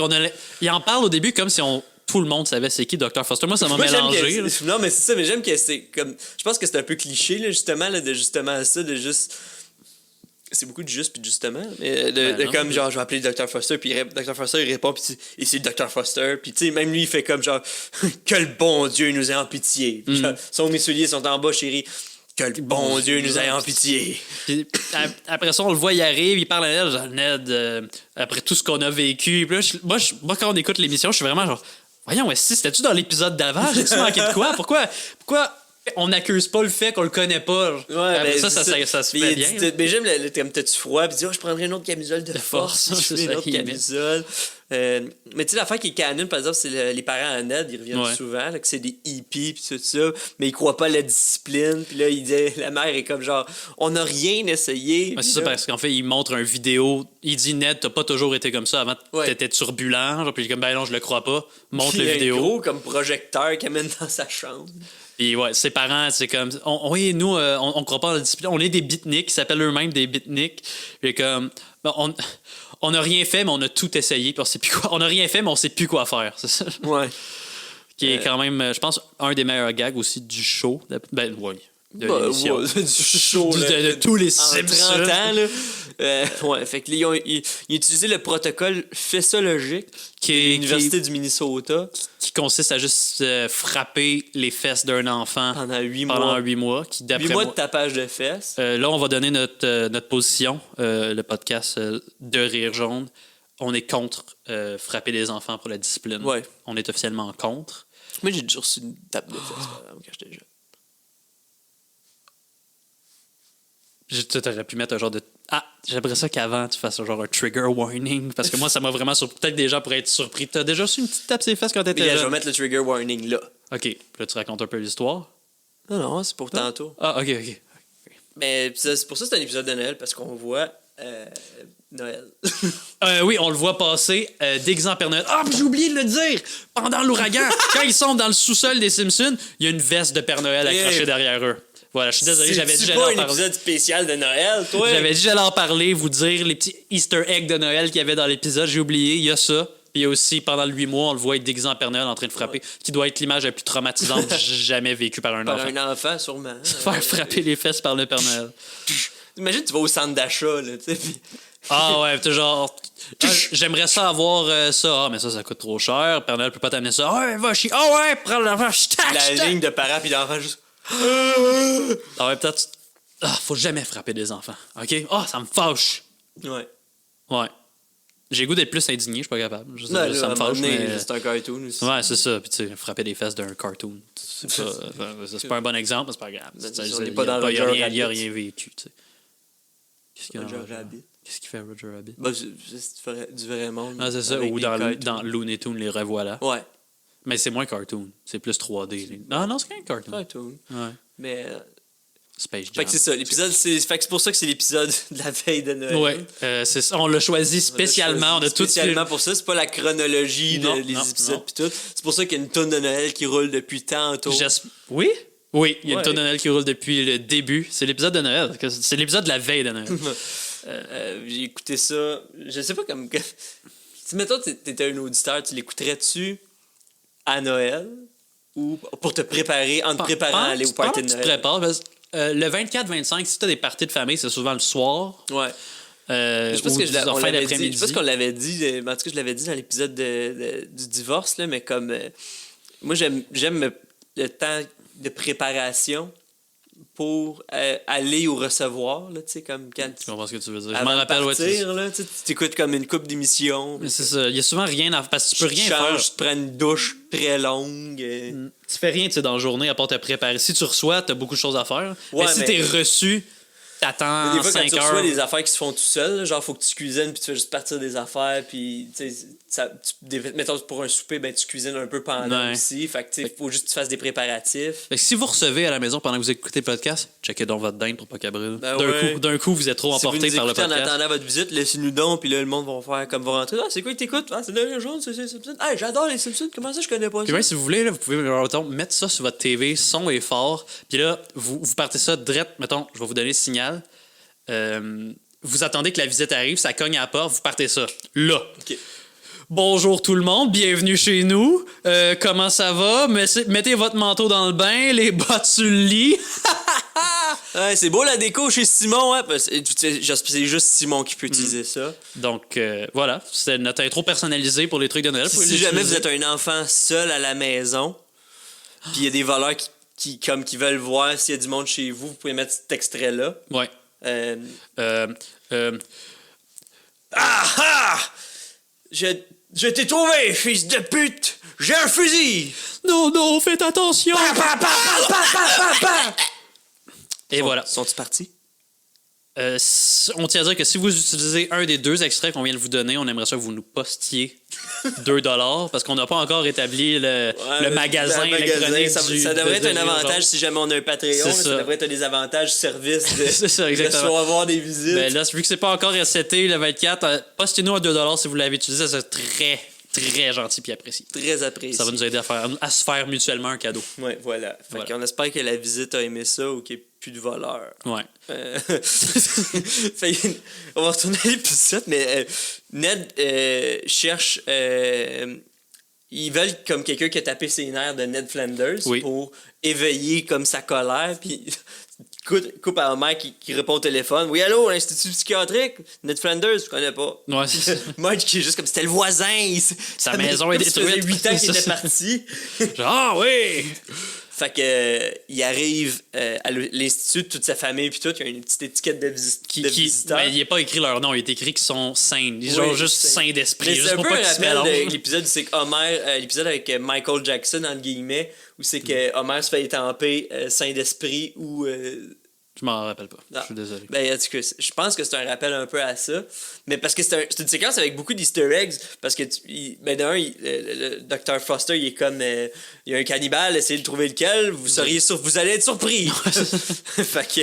il en parle au début comme si tout le monde savait c'est qui Dr. Foster. Moi, ça m'a mélangé. Non, mais c'est ça, mais j'aime que c'est comme. Je pense que c'est un peu cliché, là, justement, là, de justement ça, de juste. C'est beaucoup de juste puis de justement. Mais comme genre, je vais appeler le Dr. Foster, puis Dr. Foster, il répond, puis et c'est le Dr. Foster, puis tu sais, même lui, il fait comme genre, que le bon Dieu nous ait en pitié. Puis, genre, mes souliers sont en bas, chérie. Que le bon Dieu nous ait en pitié. Puis, après ça, on le voit, il arrive, il parle à Ned, Ned après tout ce qu'on a vécu. Puis là, moi, quand on écoute l'émission, je suis vraiment genre. Voyons, si c'était-tu dans l'épisode d'avant? J'ai-tu manqué de quoi? Pourquoi on n'accuse pas le fait qu'on le connaît pas? Ouais, ben, ça se fait bien. Mais j'aime comme t'as-tu froid, puis je prendrais une autre camisole de force. C'est une autre camisole. Mais tu sais, l'affaire qui est canon, par exemple, c'est les parents à Ned, ils reviennent souvent, là, que c'est des hippies, puis tout ça, mais ils croient pas à la discipline. Puis là, la mère est comme genre, on n'a rien essayé. C'est ça, parce qu'en fait, il montre une vidéo. Il dit, Ned, t'as pas toujours été comme ça. Avant, t'étais turbulent. Genre, puis il est comme, ben non, je le crois pas. Montre la vidéo. Un gros comme projecteur qu'il amène dans sa chambre. Puis ouais, ses parents, c'est comme... nous, on croit pas à la discipline. On est des beatniks, qui s'appellent eux-mêmes des beatniks. Puis comme... Ben, on n'a rien fait, mais on a tout essayé, puis on sait plus quoi. On n'a rien fait, mais on sait plus quoi faire, c'est ça? Ouais. Qui est quand même, je pense, un des meilleurs gags aussi du show. Ben, oui. Du show, de tous les Simpsons. 30 ans, là. Ouais, fait que ils ont utilisé le protocole fessologique qui est l'Université du Minnesota. Qui consiste à juste frapper les fesses d'un enfant pendant 8 mois. 8 mois de tapage de fesses. Là, on va donner notre position, le podcast de Rire Jaune. On est contre frapper les enfants pour la discipline. Ouais. On est officiellement contre. Moi, j'ai déjà reçu une tape de fesses quand j'étais jeune. Tu aurais pu mettre un genre de... j'aimerais ça qu'avant, tu fasses un genre un trigger warning, parce que moi, ça m'a vraiment surpris. Peut-être des gens pourraient être surpris. T'as déjà reçu une petite tape sur les fesses quand t'étais jeune? Je vais mettre le trigger warning là. OK. Puis là, tu racontes un peu l'histoire? Non, c'est pour tantôt. OK. Mais c'est pour ça que c'est un épisode de Noël, parce qu'on voit Noël. Oui, on le voit passer déguisé en Père Noël. Puis j'ai oublié de le dire! Pendant l'ouragan, quand ils sont dans le sous-sol des Simpsons, il y a une veste de Père Noël accrochée derrière eux. Voilà, je suis désolé, j'avais dit j'allais en parler. C'est pas un épisode spécial de Noël, toi? J'avais dit j'allais en parler, vous dire les petits Easter eggs de Noël qu'il y avait dans l'épisode. J'ai oublié, il y a ça. Puis il y a aussi, pendant le 8 mois, on le voit être déguisé en Père Noël en train de frapper, qui doit être l'image la plus traumatisante jamais vécue par un enfant. Par un enfant, sûrement. Se faire frapper les fesses par le Père Noël. Imagine, tu vas au centre d'achat, là, tu sais, puis... ouais, tu genre... j'aimerais ça avoir ça. Mais ça coûte trop cher. Père Noël peut pas t'amener ça. Ouais, va chier. Ouais, prends l'enfant. La ligne de parents puis d'enfants juste... ouais, peut-être... faut jamais frapper des enfants. OK? Ça me fâche. Ouais. J'ai goût d'être plus indigné, je suis pas capable. Ça me fâche, mais... C'est un cartoon aussi. Ouais, c'est ça. Puis tu sais, frapper des fesses d'un cartoon. C'est pas un bon exemple, mais c'est pas grave. Il y a rien vécu, tu sais. Roger Rabbit. Qu'est-ce qu'il fait Roger Rabbit? C'est du vrai monde. C'est ça. Ou dans Looney Tunes, les revoilà. Ouais. Mais c'est moins cartoon. C'est plus 3D. Non, c'est quand même cartoon. Ouais. Mais... Space Jam. Fait que c'est ça, l'épisode, fait que c'est pour ça que c'est l'épisode de la veille de Noël. Ouais, c'est ça. On l'a choisi spécialement. Spécialement pour ça, c'est pas la chronologie des épisodes pis tout. C'est pour ça qu'il y a une toune de Noël qui roule depuis tantôt. Oui, il y a une toune de Noël qui roule depuis le début. C'est l'épisode de Noël. C'est l'épisode de la veille de Noël. J'ai écouté ça. Je sais pas comme. Si mettons t'étais un auditeur, tu l'écouterais-tu à Noël ou pour te préparer, en te préparant à aller au party de Noël? Tu te prépares, le 24-25, si tu as des parties de famille, c'est souvent le soir. Ouais. Je pense que je pense qu'on l'avait dit, en tout cas, je l'avais dit dans l'épisode du divorce, là, mais comme moi, j'aime le temps de préparation pour aller ou recevoir, là, tu sais, comme quand tu comprends ce que tu veux dire. Je m'en rappelle, tu t'écoutes comme une couple d'émissions. C'est ça. Il y a souvent rien à... Parce que tu peux rien faire. Tu prends une douche très longue. Tu fais rien, tu sais, dans la journée, à part te préparer. Si tu reçois, t'as beaucoup de choses à faire. Mais si t'es reçu... t'attends Des fois, quand 5 tu reçois heures. des affaires qui se font tout seul, là, genre, faut que tu cuisines, puis tu fais juste partir des affaires, puis, tu sais, mettons, pour un souper, ben, tu cuisines un peu pendant Ouais. aussi. Fait que, tu sais, faut juste que tu fasses des préparatifs. Fait que si vous recevez à la maison pendant que vous écoutez le podcast, checkez donc votre dinde pour pas qu'elle brûle. Ben ouais. D'un coup, vous êtes trop Si vous emporté nous par le écoutez en podcast. attendant votre visite, laissez-nous donc, puis là, le monde va faire comme va rentrer. Ah, c'est quoi que t'écoutes? Ah, c'est le jaune, c'est Simpsons. Ah, j'adore les Simpsons. Comment ça, je connais pas Puis ça? même si vous voulez, là, vous pouvez mettons, mettre ça sur votre TV, son est fort. Puis là, vous partez ça direct, mettons, je vais vous donner le signal. Vous attendez que la visite arrive, ça cogne à la porte, vous partez ça. Là. Ok. Bonjour tout le monde, bienvenue chez nous. Comment ça va? Mettez votre manteau dans le bain, les bottes sur le lit. Ouais, c'est beau la déco chez Simon, hein? Parce que c'est juste Simon qui peut utiliser ça. Donc voilà, c'est notre intro personnalisée pour les trucs de Noël. Si jamais vous êtes un enfant seul à la maison, puis il y a des voleurs qui veulent voir s'il y a du monde chez vous, vous pouvez mettre cet extrait-là. Ouais. Ah ah! Je t'ai trouvé, fils de pute! J'ai un fusil! Non, faites attention! Pa, pa, pa, pa, pa, pa, pa, pa. Et voilà. Sont-ils partis? On tient à dire que si vous utilisez un des deux extraits qu'on vient de vous donner, on aimerait ça que vous nous postiez $2 parce qu'on n'a pas encore établi le magasin électronique. Ça devrait être un avantage si jamais on a un Patreon. C'est Ça ça. devrait être un des avantages services de C'est ça, exactement. recevoir des visites. Ben là, vu que c'est pas encore reseté le 24, postez-nous à $2 si vous l'avez utilisé. Ça serait très, très gentil et apprécié. Très apprécié. Ça va nous aider à se faire mutuellement un cadeau. Ouais, voilà. Voilà. On espère que la visite a aimé ça ou qu'il n'y ait plus de voleurs. Ouais. Fait que, on va retourner à l'épisode, mais Ned cherche. Ils veulent comme quelqu'un qui a tapé ses nerfs de Ned Flanders Oui. pour éveiller comme sa colère. Puis coupe à Homer qui répond au téléphone. Oui, allô, l'Institut psychiatrique? Ned Flanders, je connais pas. Ouais, c'est ça. Mike qui est juste comme c'était le voisin. Sa maison est détruite. Ça faisait 8 ans qu'il était parti. Ah oui! Fait que il arrive à l'institut, toute sa famille puis tout, il y a une petite étiquette de visiteur. Mais il n'est pas écrit leur nom, il est écrit qu'ils sont saints. Ils ont juste saints d'esprit. Mais Juste c'est un pour peu pas un qu'ils se rappel mélangent. de l'épisode, c'est que Homer, l'épisode avec Michael Jackson, entre guillemets, où c'est que Homer se fait étamper saint d'esprit ou. Je m'en rappelle pas. Non. Je suis désolé. Ben, en tout cas, je pense que c'est un rappel un peu à ça. Mais parce que c'est une séquence avec beaucoup d'easter eggs. Parce que, d'un, le Dr. Foster, il est comme. Il y a un cannibale, essayez de trouver lequel. Vous allez être surpris. Fait que,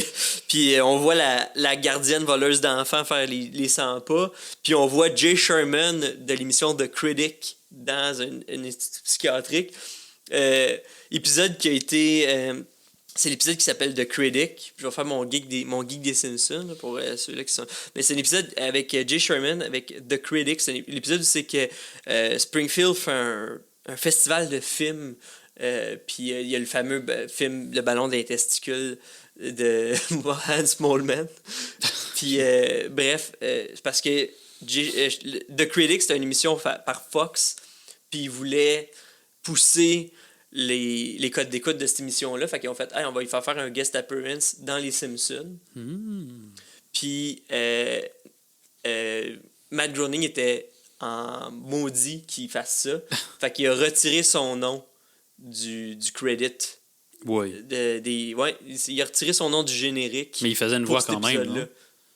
puis on voit la gardienne voleuse d'enfants faire les 100 pas. Puis on voit Jay Sherman de l'émission The Critic dans un institut psychiatrique. Épisode qui a été. C'est l'épisode qui s'appelle The Critic. Je vais faire mon geek des Simpsons là, pour ceux-là qui sont. Mais c'est un épisode avec Jay Sherman, avec The Critic. C'est l'épisode où c'est que Springfield fait un festival de films. Puis il y a le fameux film Le ballon des testicules de Hans Moleman. Puis bref, c'est parce que The Critic, c'est une émission par Fox. Puis ils voulaient pousser les codes d'écoute de cette émission-là. Fait qu'ils ont fait, hey, on va lui faire un guest appearance dans Les Simpsons. Puis Matt Groening était en maudit qu'il fasse ça. Fait qu'il a retiré son nom du credit. Oui. Il a retiré son nom du générique. Mais il faisait une pour voix cet quand même. épisode-là. Non?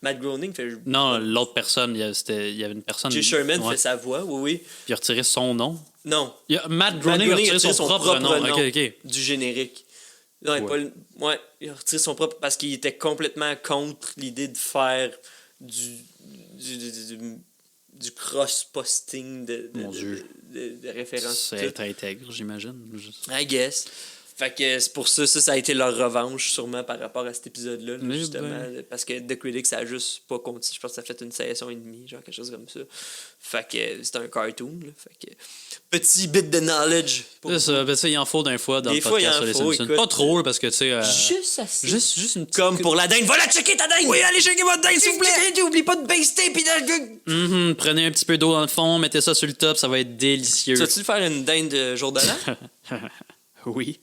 Matt Groening fait. Non, l'autre personne, il y avait une personne. Jay Sherman ouais. fait sa voix, oui. Puis il a retiré son nom. Non. Matt Groening a retiré son propre nom. Ok. Du générique. Non, il a retiré son propre parce qu'il était complètement contre l'idée de faire du cross-posting de références. C'est être intègre, j'imagine. I guess. Fait que c'est pour ça a été leur revanche, sûrement, par rapport à cet épisode-là, Mais justement. ben. Parce que The Critic, ça a juste pas continué. Je pense que ça a fait une saison et demie, genre quelque chose comme ça. Fait que c'est un cartoon, là. Fait que petit bit de knowledge. C'est ça, ben, il en faut d'un fois dans Des le fois, podcast il en sur les faut, Simpsons. écoute, Pas trop, là, parce que, tu sais... Juste assez. Juste une petite... Comme pour la dinde. Voilà, checker ta dinde! Oui, allez checker votre dinde, s'il vous plaît! Oublie pas de baster, pis de... Prenez un petit peu d'eau dans le fond, mettez ça sur le top, ça va être délicieux. Tu vas-tu faire une dinde de jour de l'an? Oui.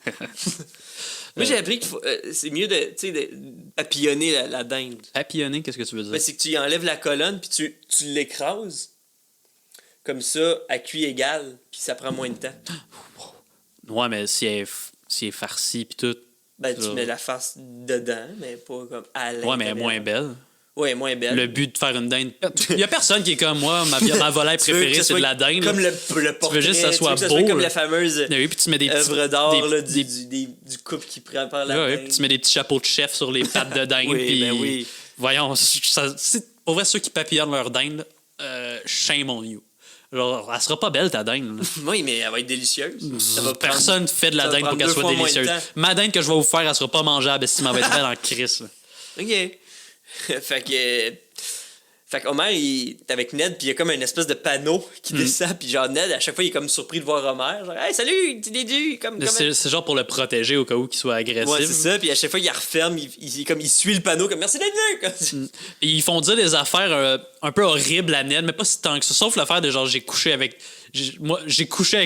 Moi, j'ai appris que c'est mieux de papillonner la dinde. Papillonner, qu'est-ce que tu veux dire? Ben, c'est que tu y enlèves la colonne, puis tu l'écrases. Comme ça, à cuit égal, puis ça prend moins de temps. Ouais, mais si elle est farcie pis tout... Ben, tu mets la face dedans, mais pas comme à l'intérieur. Ouais, mais elle est moins belle. Ouais, moins belle. Le but de faire une dinde. Il y a personne qui est comme moi, ma volaille préférée, c'est de la dinde. Comme le portrait. Tu veux juste que ça soit beau. Comme la fameuse oui, puis tu mets des petits œuvre d'art des, du couple qui prépare la ouais, dinde. puis tu mets des petits chapeaux de chef sur les pattes de dinde. Oui, puis, ben oui. Voyons, pour vrai, ceux qui papillonnent leur dinde, shame on you. Genre, elle sera pas belle, ta dinde. Là. Oui, mais elle va être délicieuse. Personne fait de la dinde pour qu'elle soit délicieuse. Ma dinde que je vais vous faire, elle sera pas mangeable, si elle va être belle en crise. OK. Fait qu'Homer, il est avec Ned, puis il y a comme une espèce de panneau qui descend, puis genre Ned, à chaque fois, il est comme surpris de voir Homer. Genre, hey, salut, petit Dédu! C'est genre pour le protéger au cas où qu'il soit agressif. Ouais, c'est ça, puis à chaque fois, il referme, il suit le panneau, comme merci d'être venu! Et ils font dire des affaires un peu horribles à Ned, mais pas si tant que ça, sauf l'affaire de genre, j'ai couché avec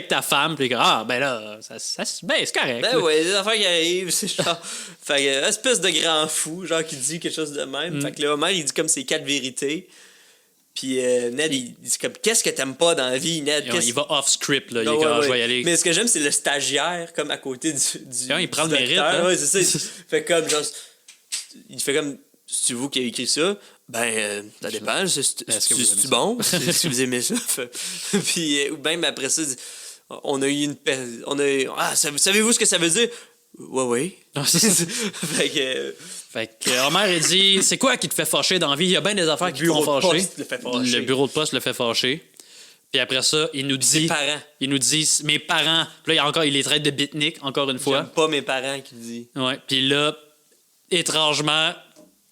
ta femme, puis ben là, c'est correct. Ben ouais, des affaires qui arrivent, c'est genre. Fait que, espèce de grand fou, genre, qui dit quelque chose de même. Fait que là, Homer, il dit comme ses 4 vérités. Puis Ned, il dit comme, qu'est-ce que t'aimes pas dans la vie, Ned? Il va off-script, là. Non, il est comme, je vais y aller. Mais ce que j'aime, c'est le stagiaire, comme à côté du il prend du le mérite. docteur. Hein? Ouais, c'est ça. fait comme, genre, il fait comme, c'est vous qui avez écrit ça? Ben, ça dépend. C'est bon? Si vous aimez ça. Puis, ou même après ça, on a eu savez-vous ce que ça veut dire? Ouais. Fait que Homer, il dit, c'est quoi qui te fait fâcher dans la vie? Il y a bien des affaires qui te font fâcher. Le bureau de poste le fait fâcher. Puis après ça, il nous dit... Ses parents. Il nous dit, mes parents... Puis là, il les traite de bitnik, encore une fois. J'aime pas mes parents, qu'il dit. Ouais. Puis là, étrangement,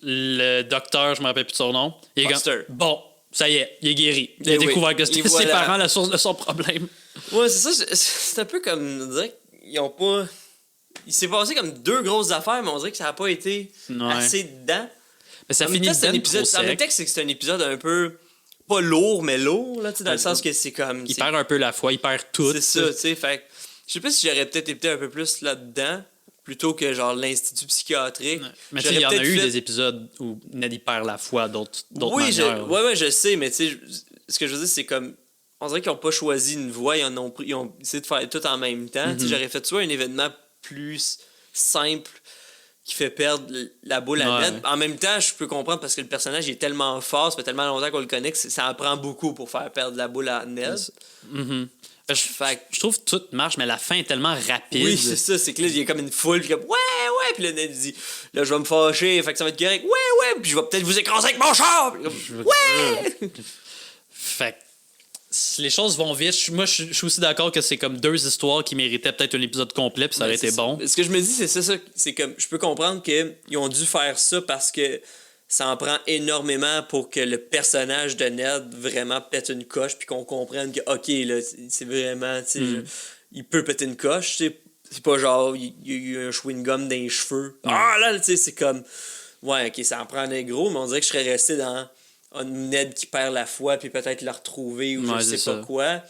le docteur, je me rappelle plus de son nom, il est comme, bon, ça y est, il est guéri. Il a découvert que c'était ses parents la source de son problème. Ouais, c'est ça. C'est un peu comme dire qu'ils ont pas... Il s'est passé comme 2 grosses affaires, mais on dirait que ça n'a pas été assez dedans. Mais ça finit dedans trop sec. En même temps, c'est un épisode un peu... Pas lourd, mais lourd, là, dans le sens que c'est comme... Il perd un peu la foi, il perd tout. C'est ça, tu sais, fait je sais pas si j'aurais peut-être été un peu plus là-dedans, plutôt que genre l'Institut psychiatrique. Ouais. Mais tu sais, il y en a eu des épisodes où Ned, il perd la foi d'autres manières. Oui, je sais, mais tu sais, ce que je veux dire, c'est comme... On dirait qu'ils n'ont pas choisi une voie, ils ont essayé de faire tout en même temps. J'aurais fait soit un événement plus simple qui fait perdre la boule à Ned. En même temps, je peux comprendre parce que le personnage est tellement fort, ça fait tellement longtemps qu'on le connaît que ça en prend beaucoup pour faire perdre la boule à Ned. Je trouve que tout marche, mais la fin est tellement rapide. Oui, c'est ça. C'est que là, il y a comme une foule, puis comme ouais. Puis là, Ned dit, là, je vais me fâcher, fait que ça va être correct. Ouais. Puis je vais peut-être vous écraser avec mon char. Ouais. Fait que les choses vont vite. Moi, je suis aussi d'accord que c'est comme 2 histoires qui méritaient peut-être un épisode complet, puis ça aurait été bon. Ce que je me dis, c'est ça. C'est comme, je peux comprendre qu'ils ont dû faire ça parce que ça en prend énormément pour que le personnage de Ned vraiment pète une coche, puis qu'on comprenne que, OK, là, c'est vraiment, tu sais, il peut péter une coche, tu sais. C'est pas genre, il y a eu un chewing-gum dans les cheveux. Ah, là, tu sais, c'est comme, ouais, OK, ça en prend un gros, mais on dirait que je serais resté dans Ned qui perd la foi, puis peut-être le retrouver, ou je sais pas quoi,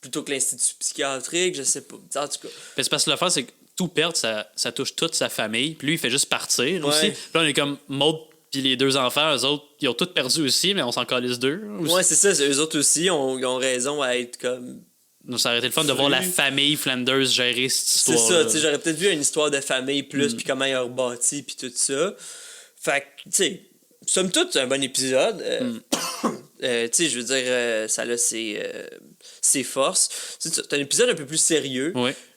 plutôt que l'Institut psychiatrique, je sais pas. En tout cas. C'est parce que l'affaire, c'est que tout perdre, ça touche toute sa famille, puis lui, il fait juste partir aussi. Puis là, on est comme Maud. Puis les 2 enfants, eux autres, ils ont tous perdu aussi, mais on s'en calisse 2. Ouais, c'est ça. Eux autres aussi ont raison à être comme... Donc, ça aurait été le fun de voir la famille Flanders gérer cette histoire. C'est ça, tu sais, j'aurais peut-être vu une histoire de famille plus, puis comment ils ont rebâti, puis tout ça. Fait que, tu sais, somme toute, c'est un bon épisode. Tu sais, je veux dire, ça a ses forces. C'est un épisode un peu plus sérieux,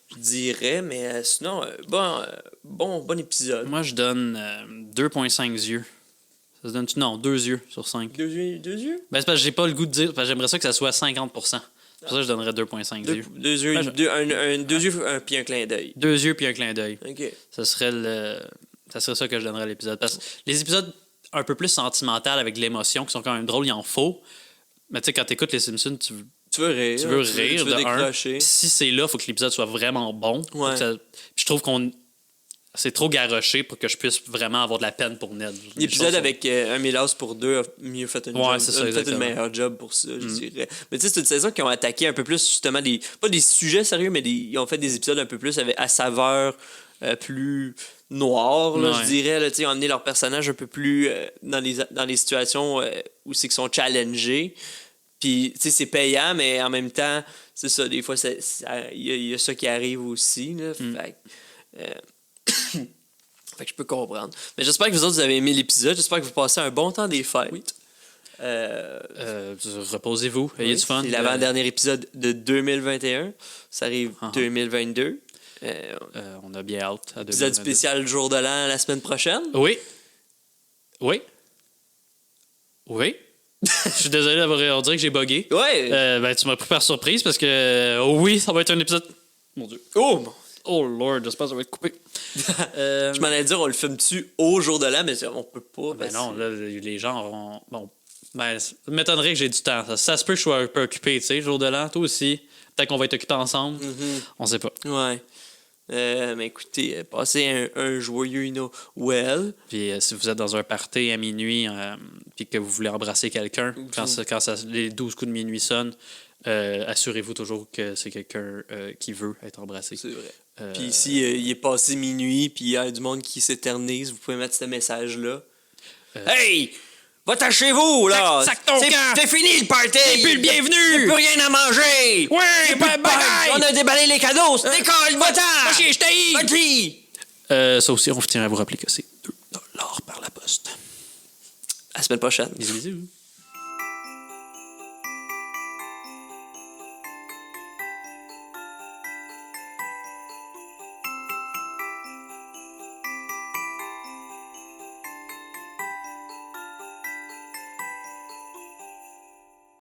je dirais, mais sinon, bon épisode. Moi, je donne 2,5 yeux. Ça se donne non, 2 yeux sur 5. 2 yeux? Ben, c'est parce que j'ai pas le goût de dire. J'aimerais ça que ça soit 50%. Pour ça, je donnerais 2,5 yeux. 2 yeux, 2 yeux puis un clin d'œil. 2 yeux puis un clin d'œil. OK. Ça serait ça que je donnerais à l'épisode. Parce que les épisodes un peu plus sentimentaux avec de l'émotion, qui sont quand même drôles, il en faut. Mais tu sais, quand t'écoutes les Simpsons, tu veux rire. Tu veux rire, tu veux de décrocher. Si c'est là, il faut que l'épisode soit vraiment bon. Ouais. Je trouve qu'on... C'est trop garoché pour que je puisse vraiment avoir de la peine pour Ned. L'épisode avec un Mélas pour 2 a mieux fait une meilleure job pour ça, je dirais. Mais tu sais, c'est une saison qui ont attaqué un peu plus, justement, pas des sujets sérieux, mais ils ont fait des épisodes un peu plus à saveur plus noire, là, je dirais. Là, ils ont amené leurs personnages un peu plus dans les situations où c'est qu'ils sont challengés. Puis, tu sais, c'est payant, mais en même temps, c'est ça, des fois, il y a ça qui arrive aussi. Là, fait Fait que je peux comprendre. Mais j'espère que vous autres, vous avez aimé l'épisode. J'espère que vous passez un bon temps des fêtes. Oui. Reposez-vous, ayez du fun. C'est l'avant-dernier épisode de 2021. Ça arrive 2022. On a bien hâte à 2022. Épisode spécial jour de l'an la semaine prochaine. Oui. Oui. Oui. Je suis désolé d'avoir... On dirait que j'ai bugué. Ouais. Ben, tu m'as pris par surprise parce que... oui, ça va être un épisode... Mon Dieu. Oh Lord, j'espère que ça va être coupé. Je m'en allais dire, on le filme dessus au jour de l'an, mais on peut pas. Ben non, là, les gens auront... Bon, ben, ça m'étonnerait que j'ai du temps. Ça se peut que je sois un peu occupé, tu sais, jour de l'an. Toi aussi. Peut-être qu'on va être occupé ensemble. On sait pas. Ouais. Mais écoutez, passez un joyeux Noël. Puis si vous êtes dans un party à minuit puis que vous voulez embrasser quelqu'un, quand les 12 coups de minuit sonnent, assurez-vous toujours que c'est quelqu'un qui veut être embrassé. C'est vrai. Puis si il est passé minuit puis il y a du monde qui s'éternise, vous pouvez mettre ce message-là. Hey! Va-t'en chez vous, là! Sac ton camp! C'est fini, le party! T'es plus le bienvenu! Y'a plus rien à manger! Ouais, bye bye! On a déballé les cadeaux! Décolle, va-t'en! Ok, je t'haïs! Va-t'y! Ça aussi, on tient à vous rappeler que c'est $2 par la poste. À la semaine prochaine. Bisous, bisous.